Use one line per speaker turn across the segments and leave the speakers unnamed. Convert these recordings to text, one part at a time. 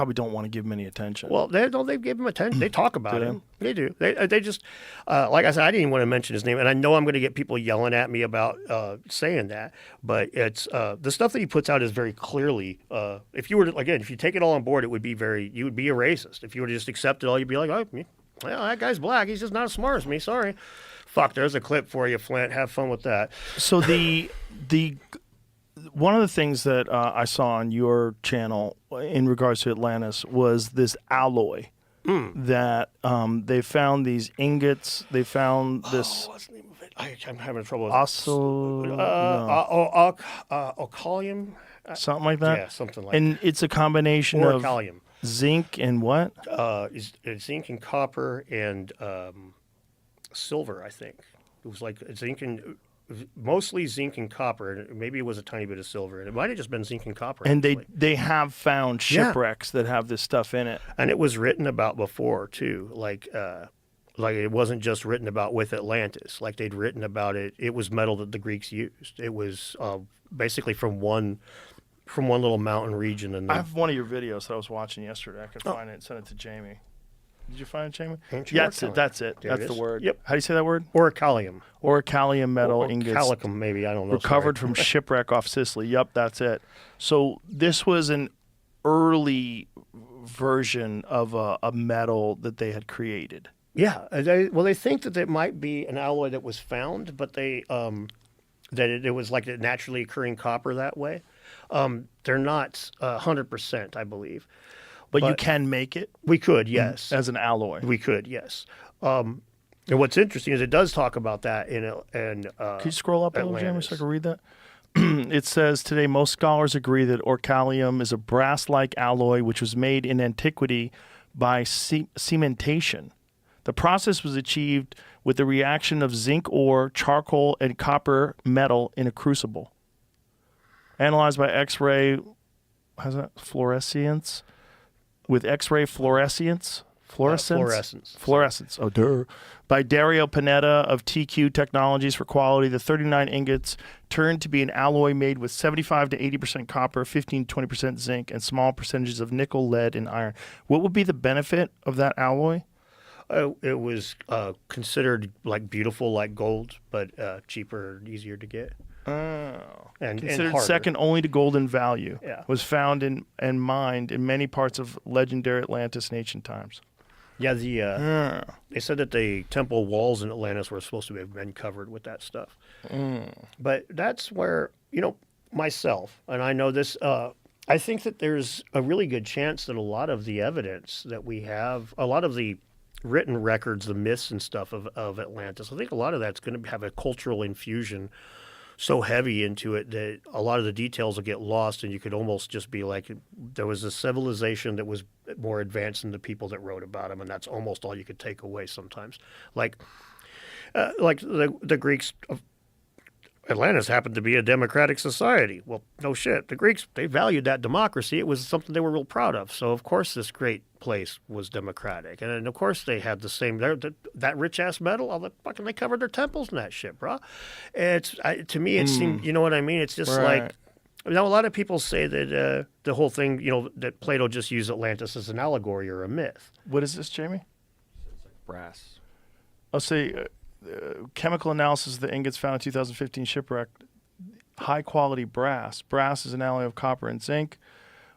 probably don't want to give him any attention.
Well, they give him attention. They talk about him. They do. They just, like I said, I didn't even want to mention his name, and I know I'm going to get people yelling at me about saying that. But it's the stuff that he puts out is very clearly. If you were to, again, if you take it all on board, it would be you would be a racist. If you were to just accept it all, you'd be like, oh, well, that guy's black. He's just not as smart as me. Sorry. Fuck. There's a clip for you, Flint. Have fun with that.
So the one of the things that I saw on your channel in regards to Atlantis was this alloy that they found these ingots. They found this.
What's the name of it? I'm having trouble with Orichalcum.
Something like that?
Yeah, something like
and
that.
it's a combination
Orichalcum.
of zinc and what?
It's zinc and copper and silver, I think. It was like zinc and... mostly zinc and copper, and maybe it was a tiny bit of silver, and it might have just been zinc and copper.
And
actually.
they have found shipwrecks that have this stuff in it,
and it was written about before too. Like it wasn't just written about with Atlantis. Like they'd written about it. It was metal that the Greeks used. It was basically from one little mountain region. And
I have one of your videos that I was watching yesterday. I could find it and send it to Jamie. Did you find it, Jamie?
Yeah,
that's it.
There
That's the
is.
word.
Yep.
How do you say that word?
Orichalcum.
Orichalcum metal ingots.
Orichalcum, maybe. I don't know.
Recovered from shipwreck off Sicily. Yep, that's it. So this was an early version of a metal that they had created.
Yeah. They think that it might be an alloy that was found, but they that it was like a naturally occurring copper that way. They're not 100%, I believe.
But you can make it?
We could, yes.
As an alloy?
We could, yes. And what's interesting is it does talk about that can
you scroll up a little, Jamie, so I can read that? It says, today most scholars agree that orichalcum is a brass-like alloy which was made in antiquity by cementation. The process was achieved with the reaction of zinc ore, charcoal, and copper metal in a crucible. Analyzed by X-ray fluorescence, with X-ray fluorescence. Oh, duh. By Dario Panetta of TQ Technologies for Quality, the 39 ingots turned to be an alloy made with 75 to 80% copper, 15 to 20% zinc, and small percentages of nickel, lead, and iron. What would be the benefit of that alloy?
It was considered like beautiful, like gold, but cheaper and easier to get.
Oh.
And
considered
harder.
Second only to gold in value.
Yeah.
Was found and mined in many parts of legendary Atlantis in ancient times.
Yeah, they said that the temple walls in Atlantis were supposed to have been covered with that stuff. But that's where, myself, and I know this, I think that there's a really good chance that a lot of the evidence that we have, a lot of the written records, the myths and stuff of Atlantis, I think a lot of that's going to have a cultural infusion so heavy into it that a lot of the details will get lost, and you could almost just be like, there was a civilization that was more advanced than the people that wrote about them, and that's almost all you could take away sometimes. Like the Greeks, Atlantis happened to be a democratic society. Well, no shit. The Greeks, they valued that democracy. It was something they were real proud of. So, of course, this great place was democratic. And, of course, they had the same, that rich-ass metal, they covered their temples and that shit, bro. To me, it seemed, you know what I mean? It's just like, a lot of people say that the whole thing, that Plato just used Atlantis as an allegory or a myth.
What is this, Jamie?
It's like brass.
I'll say... chemical analysis of the ingots found in 2015 shipwreck, high-quality brass. Brass is an alloy of copper and zinc.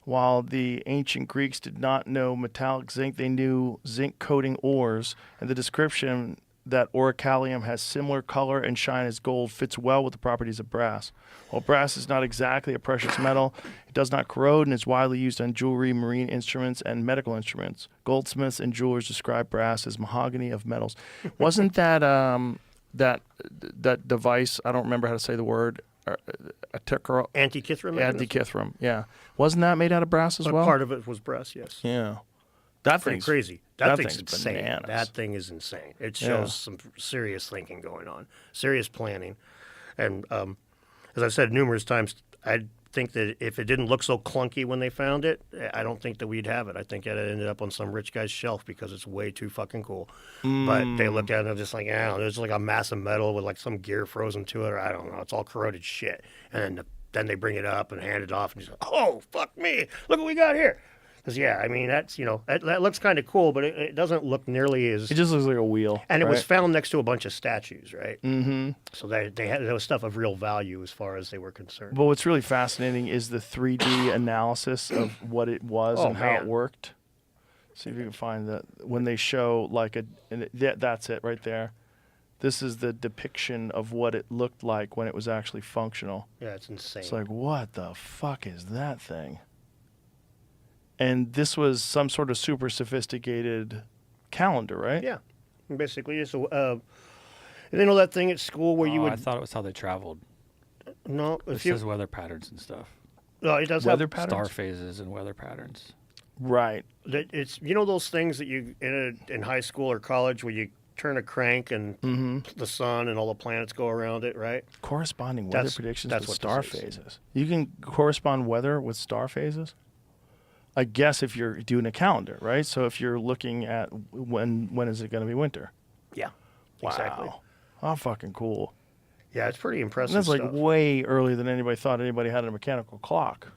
While the ancient Greeks did not know metallic zinc, they knew zinc-coating ores, and the description that orichalcum has similar color and shine as gold fits well with the properties of brass. While brass is not exactly a precious metal, it does not corrode and is widely used on jewelry, marine instruments, and medical instruments. Goldsmiths and jewelers describe brass as mahogany of metals. Wasn't that that device, I don't remember how to say the word,
Antikythera?
Antikythera, yeah. Wasn't that made out of brass as well?
Part of it was brass, yes.
Yeah. That
Pretty
thing's
crazy. That thing's insane.
bananas.
That thing is insane. It shows some serious thinking going on, serious planning. And as I've said numerous times, I think that if it didn't look so clunky when they found it, I don't think that we'd have it. I think it ended up on some rich guy's shelf because it's way too fucking cool. But they looked at it and they're just like, there's like a mass of metal with like some gear frozen to it, or I don't know. It's all corroded shit. And then they bring it up and hand it off, and he's like, oh, fuck me. Look what we got here. Because yeah, I mean that's that looks kind of cool, but it doesn't look nearly as.
It just looks like a wheel.
And it was
right?
found next to a bunch of statues, right?
Mm-hmm.
So they had there was stuff of real value as far as they were concerned.
But what's really fascinating is the 3D analysis of what it was
Oh,
and how it
man.
worked. See if you can find that when they show like that's it right there. This is the depiction of what it looked like when it was actually functional.
Yeah, it's insane.
It's like, what the fuck is that thing? And this was some sort of super sophisticated calendar, right?
yeah, basically it's that thing at school where you
I
would
thought it was how they traveled.
no
It
if you
says weather patterns and stuff.
no it does
Weather
have
patterns.
Star phases and weather patterns.
Right.
it's those things that you in high school or college where you turn a crank and the sun and all the planets go around it, right?
Corresponding weather
That's-
predictions
that's
with
what
star
this is.
phases. You can correspond weather with star phases? I guess if you're doing a calendar, right? So if you're looking at when is it going to be winter?
Yeah, exactly.
Wow. How fucking cool.
Yeah, it's pretty impressive.
That's like
stuff.
way earlier than anybody thought anybody had a mechanical clock.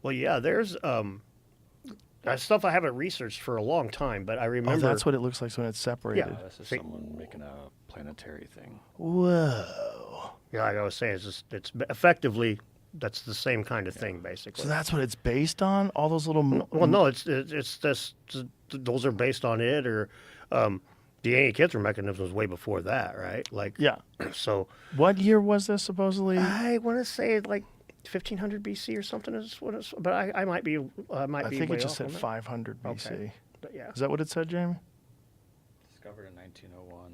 Well, yeah, there's that's stuff I haven't researched for a long time, but I
Oh,
remember.
that's what it looks like when it's separated.
Yeah.
This is
See-
someone making a planetary thing.
Whoa.
Yeah, like I was saying, it's effectively that's the same kind of thing, basically.
So that's what it's based on? All those little...
Well, no, it's this. Those are based on it, or the Antikythera mechanism was way before that, right? Like,
Yeah.
so
What year was this supposedly?
I want to say like 1500 BC or something is what it's. But I might be. I might
I
be.
think
way
it just
off
said
on that.
500 BC.
Okay. But yeah.
Is that what it said, Jamie?
Discovered in 1901.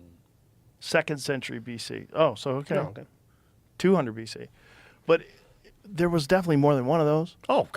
2nd century BC. Oh, so okay.
No, okay.
200 BC. But there was definitely more than one of those.
Oh